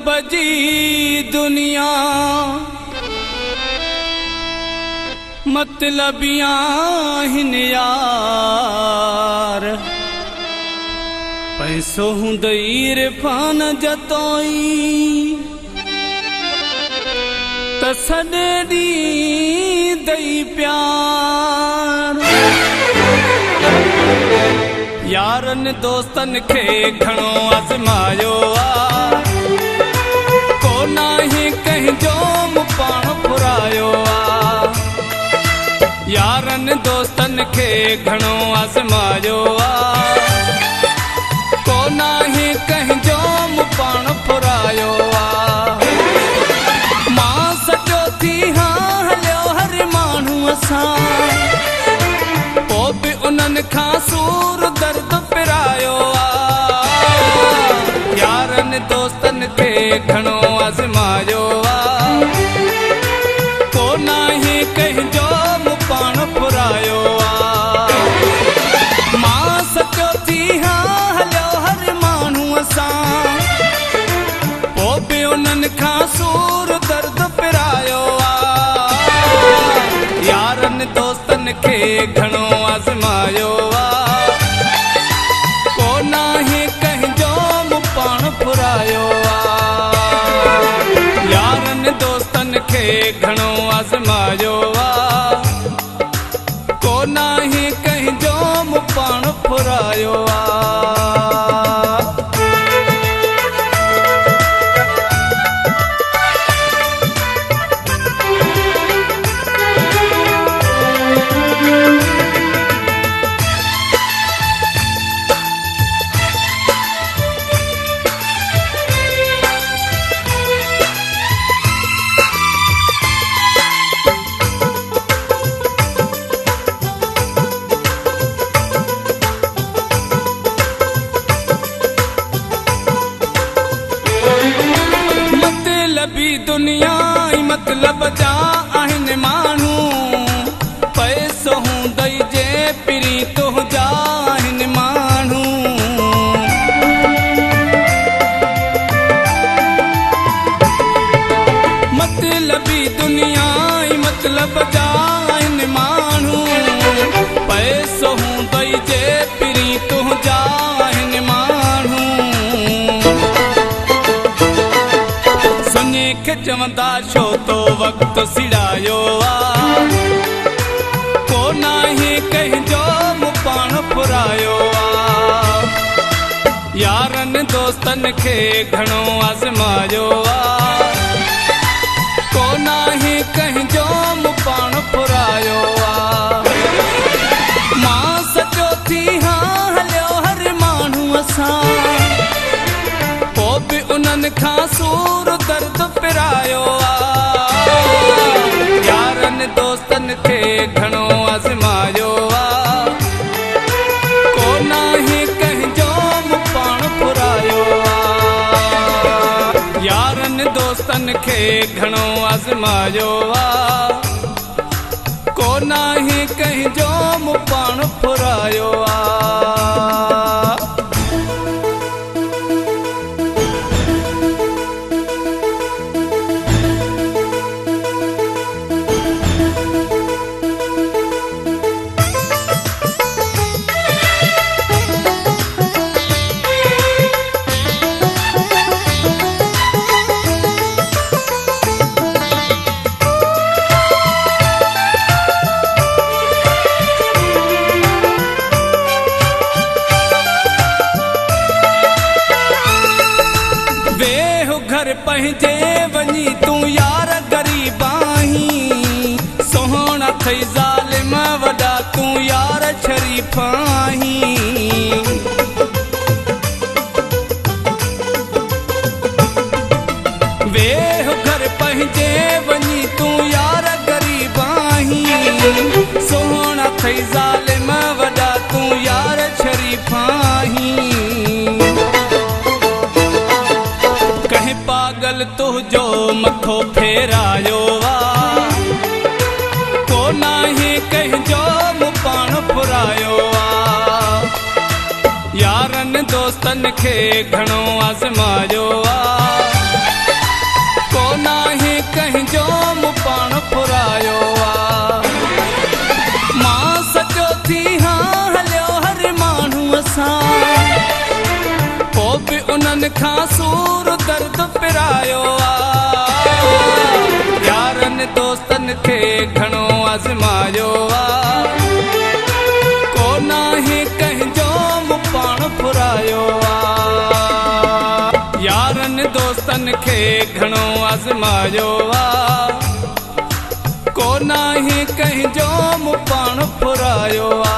मतलब जी दुनिया मतलबिया हिन यार पैसो हुंदई इरफान जतोई त सॼे ॾींहुं दई प्यार यारनि दोस्तनि खे घणो आज़मायो आ को नाहे कंहिंजो पाण फुरायो आ यारनि दोस्तनि खे घणो आज़मायो आ को नाहे कंहिंजो पाण फुरायो आ मां सचो थी हलियो हर माण्हूअ सां पोइ बि उन्हनि खां सूर दर्द पिरायो आ यारनि दोस्तनि खे घणो आज़मायो आ को नाहे कंहिंजो पाण फुरायो आ मां सचो थी हलियो हर माण्हूअ सां पोइ बि उन्हनि खां सूर दर्द पिरायो आ यारनि दोस्तनि खे घणो आज़मायो आ को नाहे कंहिंजो पाण फुरायो आ यारनि दोस्तनि खे घणो आज़मायो आ को नाहे कंहिंजो पाण फुरायो आ दुनिया मतलब जा आहिनि माण्हू पैसो हूंदई जे पिरी तुंहिंजा आहिनि माण्हू मतलबी दुनिया मतलब जा आहिनि माण्हू पैसो हूंदई जे पिरी तुंहिंजा आहिनि माण्हू चवंदा छो तो वक़्तु सिड़ायो आ को नाहे कंहिंजो पाण फुरायो आ यारनि दोस्तनि खे घणो आज़मायो आ को नाहे कंहिंजो पाण फुरायो आ मां सचो थी हलियो हर माण्हूअ सां पोइ बि उन्हनि खां सूर दर्द पिरायो आ यारनि दोस्तनि खे घणो आज़मायो आ को नाहे कंहिंजो पाण फुरायो आ यारनि दोस्तनि खे घणो आज़मायो आ को नाहे कंहिंजो पाण फुरायो आ पंहिंजे वञी तूं यार ग़रीब आहीं सोहणा थई ज़ालिम वॾा तूं यार शरीफ़ आहीं वेह घर पंहिंजे वञी तूं यार ग़रीब आहीं सोहणा थई ज़ालिम वॾा तूं यार शरीफ़ आहीं पागल तुंहिंजो मथो फेरायो आ को नाहे कंहिंजो पाण फुरायो आ यारनि दोस्तनि खे घणो आज़मायो आ को नाहे कंहिंजो मूं पाण फुरायो आहे। मां सचो थी हलियो हर माण्हूअ सां, पोइ बि उन्हनि खां सूर दर्द पिरायो आहे। यारनि दोस्तनि खे घणो आज़मायो आहे, को नाहे कंहिंजो मूं पाण फुरायो आहे। यारनि दोस्तनि खे घणो आज़मायो आहे, को नाहे कंहिंजो मूं पाण फुरायो आहे।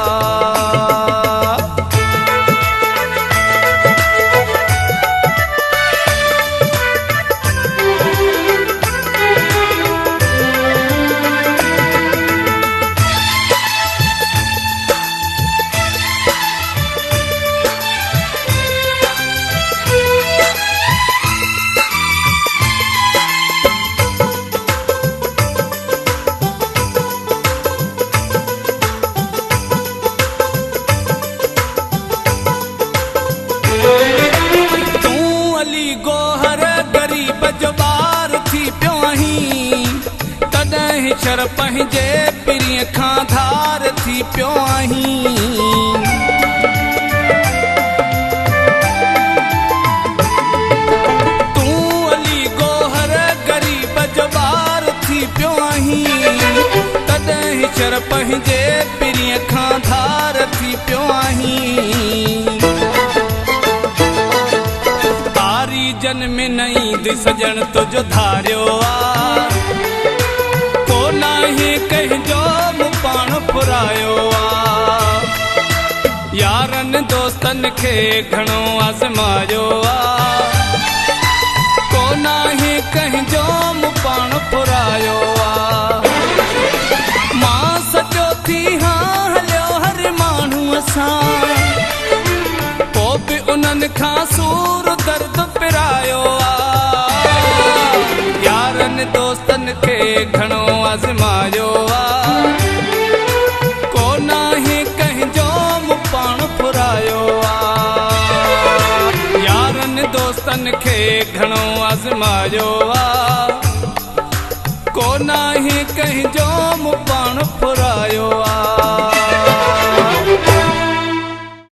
शर पंहिंजे पिरीअ खां धार थी पियो आहीं। तूं अली गोहर ग़रीब जो ॿार थी पियो आहीं, तॾहिं शर पंहिंजे पिरीअ खां धार थी पियो आहीं। तारी जन में न ईंदी सजण तुंहिंजो धारियो आहे, नाहे कंहिंजो मूं पाण फुरायो आहे। यारनि दोस्तनि खे घणो आज़मायो आहे, को नाहे कंहिंजो मूं पाण फुरायो आहे। मां सचो थी हलियो हर माण्हूअ सां, पोइ बि उन्हनि खां सूर दर्द पिरायो आहे। यारनि दोस्तनि खे घणो आज़मायो आहे, को नाहे कंहिंजो मूं पाण फुरायो आहे। यारनि दोस्तनि खे घणो आज़मायो आहे।